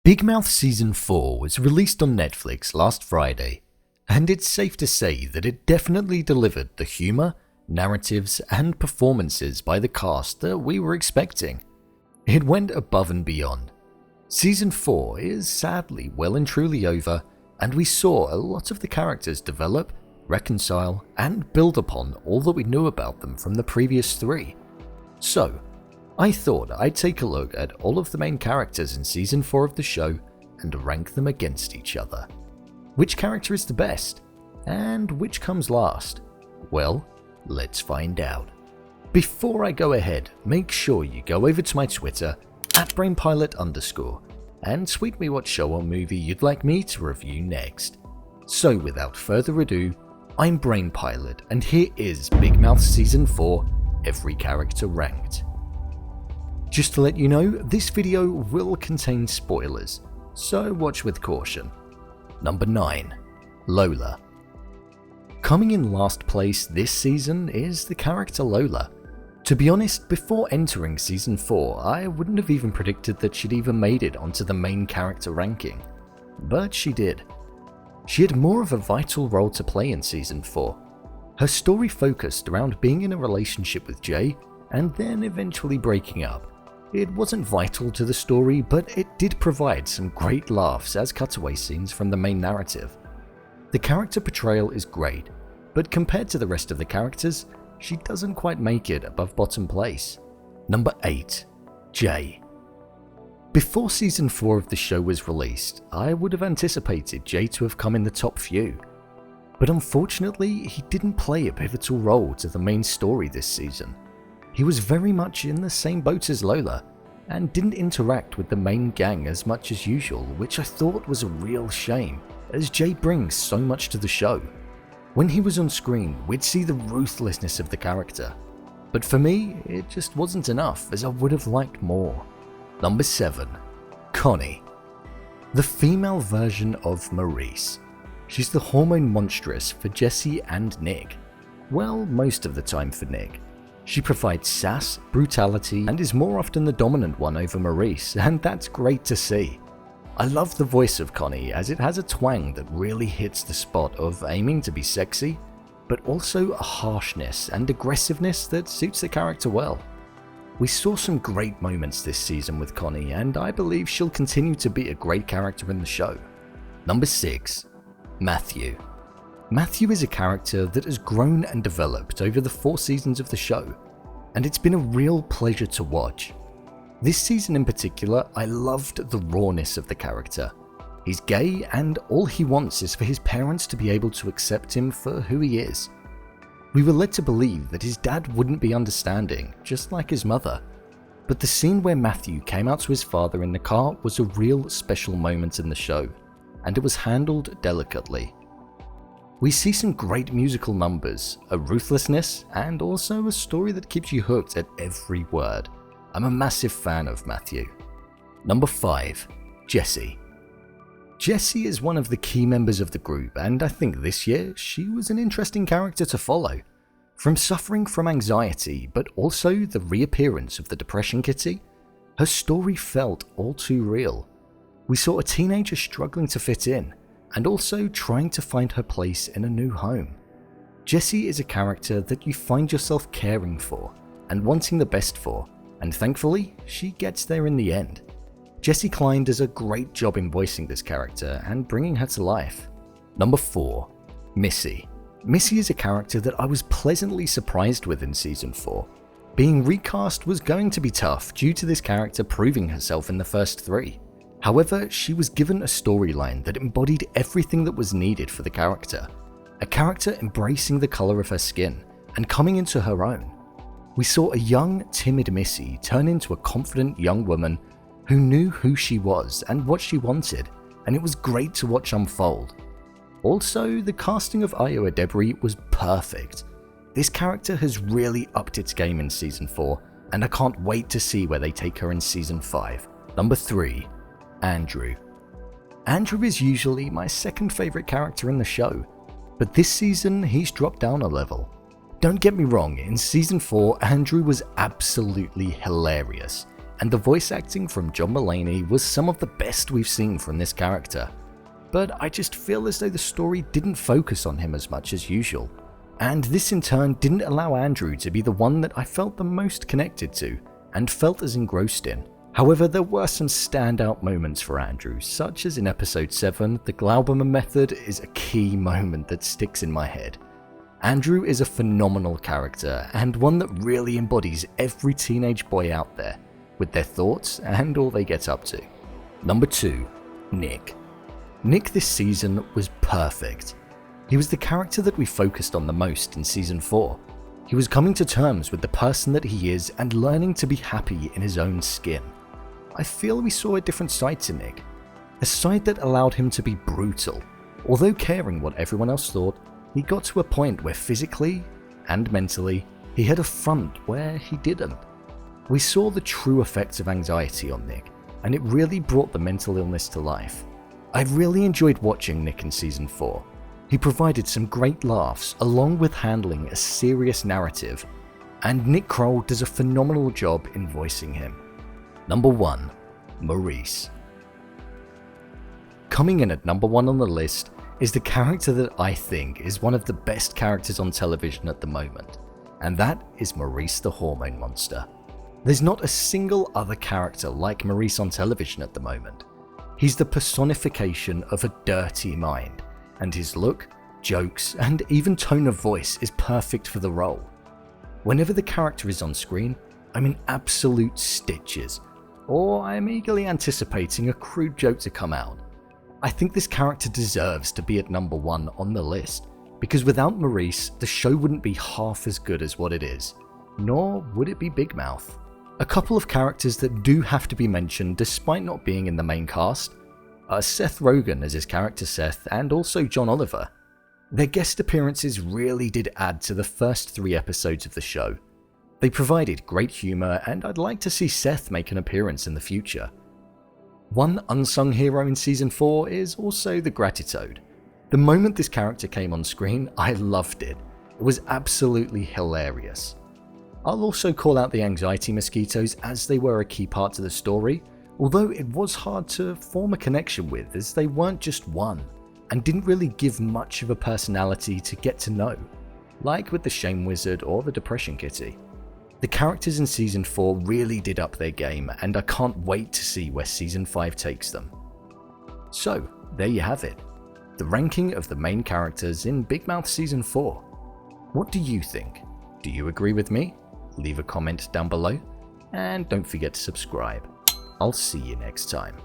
Big Mouth Season 4 was released on Netflix last Friday, and it's safe to say that it definitely delivered the humour, narratives, and performances by the cast that we were expecting. It went above and beyond. Season 4 is sadly well and truly over, and we saw a lot of the characters develop, reconcile, and build upon all that we knew about them from the previous three. So, I thought I'd take a look at all of the main characters in Season 4 of the show and rank them against each other. Which character is the best? And which comes last? Well, let's find out. Before I go ahead, make sure you go over to my Twitter, @BrainPilot_, and tweet me what show or movie you'd like me to review next. So without further ado, I'm BrainPilot, and here is Big Mouth Season 4, Every Character Ranked. Just to let you know, this video will contain spoilers, so watch with caution. Number 9. Lola. Coming in last place this season is the character Lola. To be honest, before entering Season 4, I wouldn't have even predicted that she'd even made it onto the main character ranking. But she did. She had more of a vital role to play in Season 4. Her story focused around being in a relationship with Jay, and then eventually breaking up. It wasn't vital to the story, but it did provide some great laughs as cutaway scenes from the main narrative. The character portrayal is great, but compared to the rest of the characters, she doesn't quite make it above bottom place. Number 8. Jay. Before Season 4 of the show was released, I would have anticipated Jay to have come in the top few. But unfortunately, he didn't play a pivotal role to the main story this season. He was very much in the same boat as Lola, and didn't interact with the main gang as much as usual, which I thought was a real shame, as Jay brings so much to the show. When he was on screen, we'd see the ruthlessness of the character. But for me, it just wasn't enough, as I would have liked more. Number 7. Connie. The female version of Maurice. She's the hormone monstrous for Jessie and Nick. Well, most of the time for Nick. She provides sass, brutality, and is more often the dominant one over Maurice, and that's great to see. I love the voice of Connie, as it has a twang that really hits the spot of aiming to be sexy, but also a harshness and aggressiveness that suits the character well. We saw some great moments this season with Connie, and I believe she'll continue to be a great character in the show. Number 6. Matthew. Matthew is a character that has grown and developed over the 4 seasons of the show, and it's been a real pleasure to watch. This season in particular, I loved the rawness of the character. He's gay, and all he wants is for his parents to be able to accept him for who he is. We were led to believe that his dad wouldn't be understanding, just like his mother. But the scene where Matthew came out to his father in the car was a real special moment in the show, and it was handled delicately. We see some great musical numbers, a ruthlessness, and also a story that keeps you hooked at every word. I'm a massive fan of Matthew. Number 5. Jessie. Jessie is one of the key members of the group, and I think this year she was an interesting character to follow. From suffering from anxiety, but also the reappearance of the depression kitty, her story felt all too real. We saw a teenager struggling to fit in, and also trying to find her place in a new home. Jessie is a character that you find yourself caring for and wanting the best for, and thankfully, she gets there in the end. Jessie Klein does a great job in voicing this character and bringing her to life. Number 4. Missy. Missy is a character that I was pleasantly surprised with in Season 4. Being recast was going to be tough due to this character proving herself in the first 3. However, she was given a storyline that embodied everything that was needed for the character. A character embracing the color of her skin and coming into her own. We saw a young, timid Missy turn into a confident young woman who knew who she was and what she wanted, and it was great to watch unfold. Also, the casting of Ayo Edebiri was perfect. This character has really upped its game in Season 4, and I can't wait to see where they take her in Season 5. Number 3. Andrew. Andrew is usually my second favorite character in the show, but this season he's dropped down a level. Don't get me wrong, in Season 4 Andrew was absolutely hilarious, and the voice acting from John Mulaney was some of the best we've seen from this character. But I just feel as though the story didn't focus on him as much as usual, and this in turn didn't allow Andrew to be the one that I felt the most connected to and felt as engrossed in. However, there were some standout moments for Andrew, such as in episode 7, the Glauberman method is a key moment that sticks in my head. Andrew is a phenomenal character and one that really embodies every teenage boy out there, with their thoughts and all they get up to. Number 2, Nick. Nick this season was perfect. He was the character that we focused on the most in season 4. He was coming to terms with the person that he is and learning to be happy in his own skin. I feel we saw a different side to Nick, a side that allowed him to be brutal. Although caring what everyone else thought, he got to a point where physically and mentally he had a front where he didn't. We saw the true effects of anxiety on Nick, and it really brought the mental illness to life. I really enjoyed watching Nick in season 4. He provided some great laughs along with handling a serious narrative, and Nick Kroll does a phenomenal job in voicing him. Number 1, Maurice. Coming in at number 1 on the list is the character that I think is one of the best characters on television at the moment, and that is Maurice the Hormone Monster. There's not a single other character like Maurice on television at the moment. He's the personification of a dirty mind, and his look, jokes, and even tone of voice is perfect for the role. Whenever the character is on screen, I'm in absolute stitches, or I'm eagerly anticipating a crude joke to come out. I think this character deserves to be at number 1 on the list, because without Maurice, the show wouldn't be half as good as what it is, nor would it be Big Mouth. A couple of characters that do have to be mentioned despite not being in the main cast are Seth Rogen as his character Seth and also John Oliver. Their guest appearances really did add to the first 3 episodes of the show. They provided great humour, and I'd like to see Seth make an appearance in the future. One unsung hero in season 4 is also the Gratitoad. The moment this character came on screen, I loved it. It was absolutely hilarious. I'll also call out the anxiety mosquitoes as they were a key part to the story, although it was hard to form a connection with as they weren't just one, and didn't really give much of a personality to get to know, like with the Shame Wizard or the Depression Kitty. The characters in Season 4 really did up their game, and I can't wait to see where Season 5 takes them. So, there you have it. The ranking of the main characters in Big Mouth Season 4. What do you think? Do you agree with me? Leave a comment down below, and don't forget to subscribe. I'll see you next time.